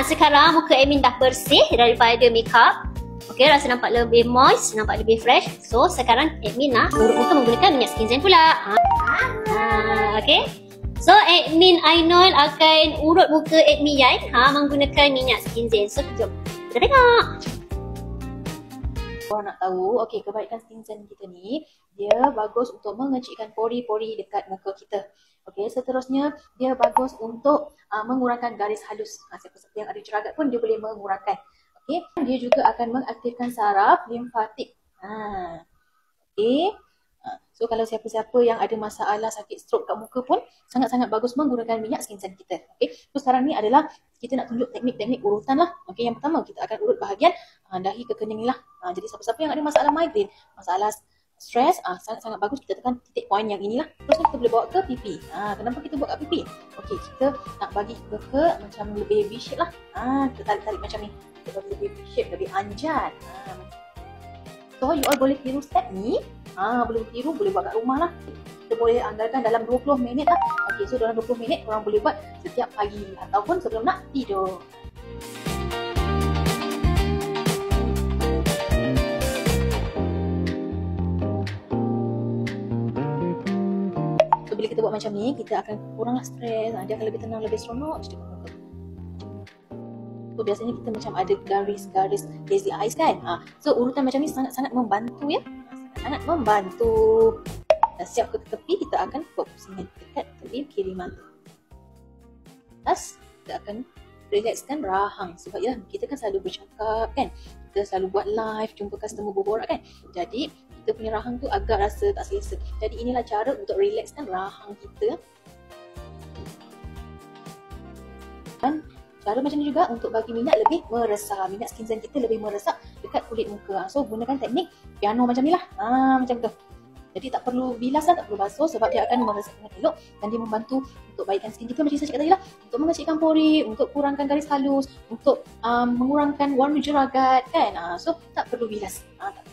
Sekarang muka admin dah bersih daripada makeup. Okey, rasa nampak lebih moist, nampak lebih fresh. So, sekarang admin nak urut muka menggunakan minyak skin zen pula. Okey. So, admin Ainul akan urut muka admin Yan menggunakan minyak skin zen. So, jom kita tengok. Korang nak tahu, okey, kebaikan skin zen kita ni, dia bagus untuk mengecikkan pori-pori dekat muka kita. Okey, seterusnya dia bagus untuk mengurangkan garis halus. Siapa-siapa yang ada jeragat pun dia boleh mengurangkan. Okey, dia juga akan mengaktifkan saraf limfatik. Okey. So kalau siapa-siapa yang ada masalah sakit stroke kat muka pun sangat-sangat bagus menggunakan minyak skin zen kita. Okey. So sekarang ni adalah kita nak tunjuk teknik-teknik urutan lah. Okey, yang pertama kita akan urut bahagian dahi ke kening ni lah. Jadi siapa-siapa yang ada masalah migraine, masalah stres, sangat-sangat bagus kita tekan titik point yang inilah. Terus kita boleh bawa ke pipi. Kenapa kita buat kat pipi? Okey, kita nak bagi ke macam lebih V-shape lah. Kita tarik-tarik macam ni. Kita bagi lebih V-shape, lebih anjat. So you all boleh tiru step ni. Boleh tiru, boleh buat kat rumah lah. Kita boleh anggarkan dalam 20 minit lah. Okey, so dalam 20 minit korang boleh buat setiap pagi ataupun sebelum nak tidur. So bila kita buat macam ni, kita akan kuranglah stres. Dia akan lebih tenang, lebih seronok. So biasanya kita macam ada garis-garis lazy eyes kan. So urutan macam ni sangat-sangat membantu ya. Sangat membantu. Dah siap ke tepi, kita akan buat pusingan dekat tepi kiri mata. Lepas kita akan relaxkan rahang. Sebab ya kita kan selalu bercakap kan. Kita selalu buat live, jumpa customer berborak kan. Jadi kita punya rahang tu agak rasa tak selesa. Jadi inilah cara untuk relaxkan rahang kita. Dan cara macam ni juga untuk bagi minyak lebih meresap. Minyak skin zen kita lebih meresap dekat kulit muka. So gunakan teknik piano macam ni lah. Macam tu. Jadi tak perlu bilas lah, tak perlu basuh sebab dia akan meresap dengan elok dan dia membantu untuk baikkan skin kita macam saya cakap tadi lah. Untuk mengecikkan pori, untuk kurangkan garis halus, untuk mengurangkan warna jeragat kan. So tak perlu bilas. Tak